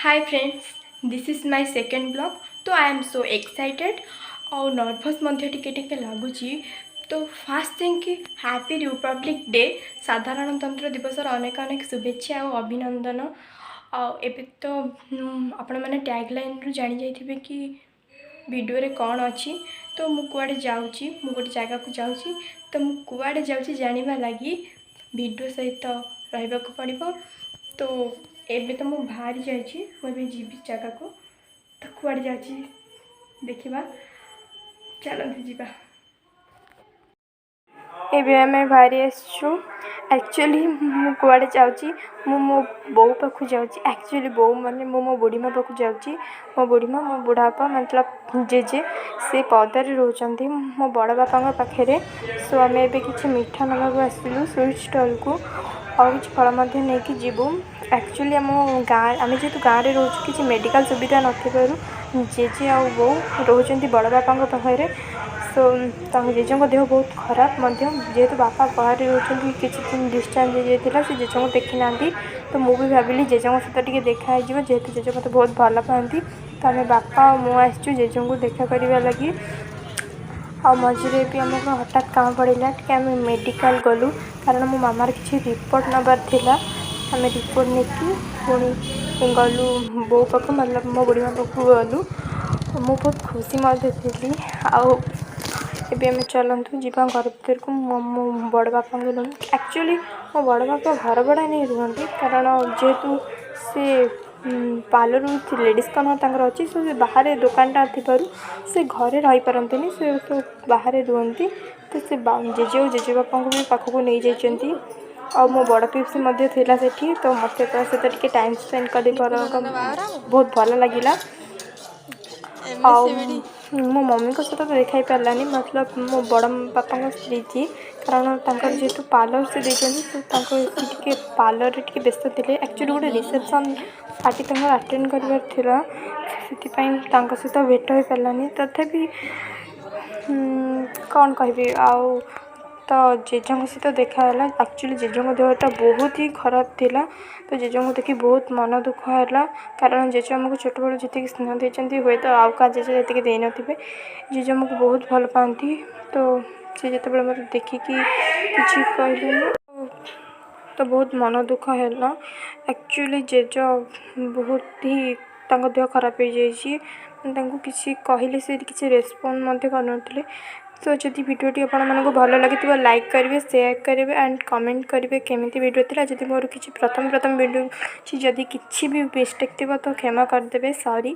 Hi friends, this is my second vlog. तो I am so excited और nervous टिके लगुच। तो फास्ट थिंग कि हैप्पी रिपब्लिक डे साधारणतंत्र दिवस अनेक अनेक शुभेच्छा और अभिनंदन। एबे तो आपण मैंने टैगलाइन रु जानी जाइथिबे कि वीडियो रे कौन अच्छी। तो मु कुआडे जाउची, मु गोटे जगह को जाउची। तो मु कुआडे जाउची जानिबा लागि वीडियो सहित रहिबाको पड़िबो। तो एबे तो मु बाहरी जाइए मुझे जीवी जगह को। तो कुआड़े जाची देखा चलते जीवा। एबे आम बाहरी आसचु। एक्चुअली मु कुआड़े जाऊँगी मो बो पाखु जाऊँगी। एक्चुअली बो माने मो बुढ़ीमा पाखु जाऊँगी। मो बुढ़ीमा मो बुढ़ापा मतलब जेजे से पदारे रोचंती मो बड़ बापा पाखे। सो आम ए कि मीठा नवाक आसलु स्वीट स्टॉल को और किसी फल नहीं जीवु। एक्चुअली आम गाँ आम जेहतु गाँव में रोच कि मेडिकल सुविधा नथिबारु जेजे आ बो रोचंती बड़ बापा पाखे। सो जेजे देह बहुत खराब जेहेतु बापा बाहर रोचंती किसी दिन डिस्चार्ज हो जाता से जेजे को देखी ना। तो मुझे भाविली जेजे सहित टे देखा जेहेतु जेजे मत बहुत भल पाती। तो आम बापा और मुझे आसचु जेजे को देखा करने लगी। आ मझे भी आमको हठात काम पड़ा कि आम मेडिकल गलु कारण मो मामार किसी रिपोर्ट नबार थिला। आम रिपोर्ट नहीं पुणी गलु बो पाख मतलब मो बुढ़ीमा पाख गलु। मु बहुत खुशी थी। एबे आम चलतु जीवा घर भर को। मो बड़ बापा एक्चुअली मो बड़ बापा घर भड़ा नहीं रुहति कारण जेहेतु से पार्लर लेडीज कॉर्नर अच्छी से बाहर दुकानटा से घरे रही पारती से तो बाहर रुहति। तो से जेजे और जेजे बापा को भी पाखक नहीं जाइए और मो बड़ पिप्सी थिला सेठी। तो मत सहित टाइम स्पेंड कर बहुत भल लगिला। मो मम्मी को सहित तो देखा पारानी मतलब मो बड़ बापा स्त्री जी कारण जेहेतु पार्लर से देते पार्लर टे व्यस्त थे। एक्चुअली गोटे रिसेप्शन पार्टी अटेंड कर सहित भेट हो पारानी तथापि कौन कहि आउ तो जेजे सहित देखाला। एक्चुअली जेजे देहटा बहुत ही खराब थिला। तो जेजे को देखी बहुत मन दुख है कारण जेजे आमको छोट बड़ जी स्नेह देते हुए तो आउ का जेजे ये दे नथिबे। जेजे आमको बहुत भल पाती। तो सी जो मत देखिकी कि कहले तो बहुत मन दुख है। एक्चुअली जेज बहुत ही देह खराब हो जाइए किसी कहले से किसी रेस्पॉन्ड कर। तो जदि वीडियोटी आपको भल लगी लाइक करेंगे शेयर करेंगे एंड कमेंट करेंगे केमिति वीडियो थी। जदि मोर किसी प्रथम वीडियो जदि किसी भी मिस्टेक थी तो क्षमा करदे सॉरी।